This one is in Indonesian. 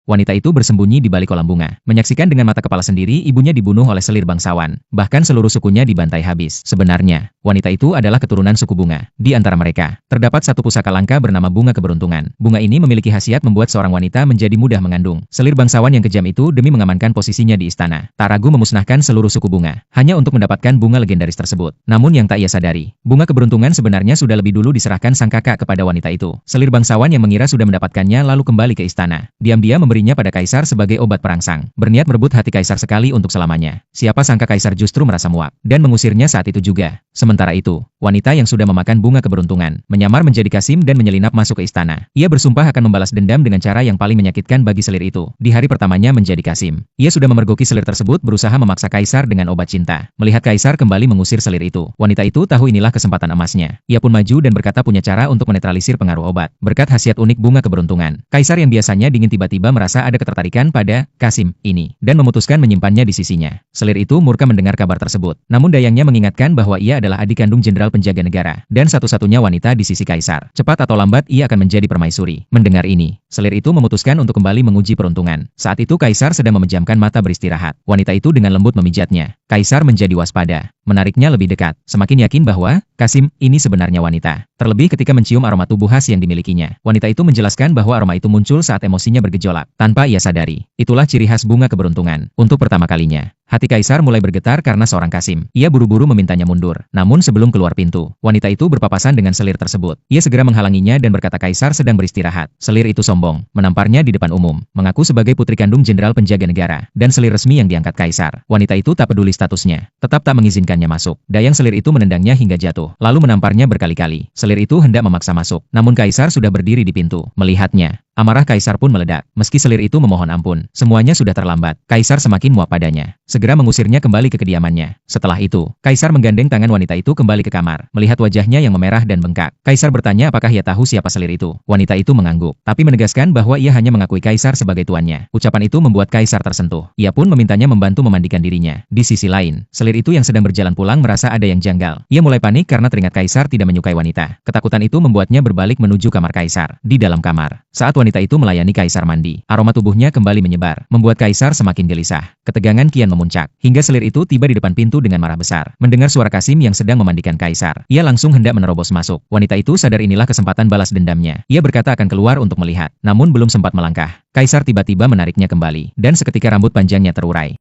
Wanita itu bersembunyi di balik kolam bunga. Menyaksikan dengan mata kepala sendiri ibunya dibunuh oleh selir bangsawan. Bahkan seluruh sukunya dibantai habis. Sebenarnya, wanita itu adalah keturunan suku bunga. Di antara mereka, terdapat satu pusaka langka bernama bunga keberuntungan. Bunga ini memiliki khasiat membuat seorang wanita menjadi mudah mengandung. Selir bangsawan yang kejam itu demi mengamankan posisinya di istana, tak ragu memusnahkan seluruh suku bunga, hanya untuk mendapatkan bunga legendaris tersebut. Namun yang tak ia sadari, bunga keberuntungan sebenarnya sudah lebih dulu diserahkan sang kakak kepada wanita itu. Selir bangsawan yang mengira sudah mendapatkannya lalu kembali ke istana. Diam-diam memberinya pada kaisar sebagai obat perangsang. Berniat merebut hati kaisar sekali untuk selamanya. Siapa sangka kaisar justru merasa muak dan mengusirnya saat itu juga. Sementara itu, wanita yang sudah memakan bunga keberuntungan menyamar menjadi Kasim dan menyelinap masuk ke istana. Ia bersumpah akan membalas dendam dengan cara yang paling menyakitkan bagi selir itu. Di hari pertamanya menjadi Kasim, ia sudah memergoki selir tersebut berusaha memaksa kaisar dengan obat cinta. Melihat kaisar kembali mengusir selir itu, wanita itu tahu inilah kesempatan emasnya. Ia pun maju dan berkata punya cara untuk menetralisir pengaruh obat. Berkat khasiat unik bunga keberuntungan, kaisar yang biasanya dingin tiba-tiba merasa ada ketertarikan pada Kasim ini dan memutuskan menyimpannya di sisinya. Selir itu murka mendengar kabar tersebut. Namun dayangnya mengingatkan bahwa ia adalah adik kandung jenderal penjaga negara dan satu-satunya wanita di sisi kaisar. Cepat atau lambat ia akan menjadi permaisuri. Mendengar ini, selir itu memutuskan untuk kembali menguji peruntungan. Saat itu kaisar sedang memejamkan mata beristirahat. Wanita itu dengan lembut memijatnya. Kaisar menjadi waspada, menariknya lebih dekat, semakin yakin bahwa Kasim ini sebenarnya wanita. Terlebih ketika mencium aroma tubuh khas yang dimilikinya. Wanita itu menjelaskan bahwa aroma itu muncul saat emosinya bergejolak, tanpa ia sadari. Itulah ciri khas bunga keberuntungan. Untuk pertama kalinya, hati kaisar mulai bergetar karena seorang Kasim. Ia buru-buru memintanya mundur. Namun sebelum keluar pintu, wanita itu berpapasan dengan selir tersebut. Ia segera menghalanginya dan berkata kaisar sedang beristirahat. Selir itu sombong, menamparnya di depan umum, mengaku sebagai putri kandung jenderal penjaga negara, dan selir resmi yang diangkat kaisar. Wanita itu tak peduli statusnya, tetap tak mengizinkannya masuk. Dayang selir itu menendangnya hingga jatuh, lalu menamparnya berkali-kali. Selir itu hendak memaksa masuk, namun kaisar sudah berdiri di pintu. Melihatnya, amarah kaisar pun meledak. Meski selir itu memohon ampun, semuanya sudah terlambat. Kaisar semakin muak padanya, segera mengusirnya kembali ke kediamannya. Setelah itu, kaisar menggandeng tangan wanita itu kembali ke kamar. Melihat wajahnya yang memerah dan bengkak, kaisar bertanya apakah ia tahu siapa selir itu. Wanita itu mengangguk, tapi menegaskan bahwa ia hanya mengakui kaisar sebagai tuannya. Ucapan itu membuat kaisar tersentuh. Ia pun memintanya membantu memandikan dirinya. Di sisi lain, selir itu yang sedang berjalan pulang merasa ada yang janggal. Ia mulai panik karena teringat kaisar tidak menyukai wanita. Ketakutan itu membuatnya berbalik menuju kamar kaisar. Di dalam kamar, saat wanita itu melayani kaisar mandi, aroma tubuhnya kembali menyebar, membuat kaisar semakin gelisah. Ketegangan kian memuncak, hingga selir itu tiba di depan pintu dengan marah besar. Mendengar suara Kasim yang sedang memandikan kaisar, ia langsung hendak menerobos masuk. Wanita itu sadar inilah kesempatan balas dendamnya. Ia berkata akan keluar untuk melihat, namun belum sempat melangkah, kaisar tiba-tiba menariknya kembali, dan seketika rambut panjangnya terurai.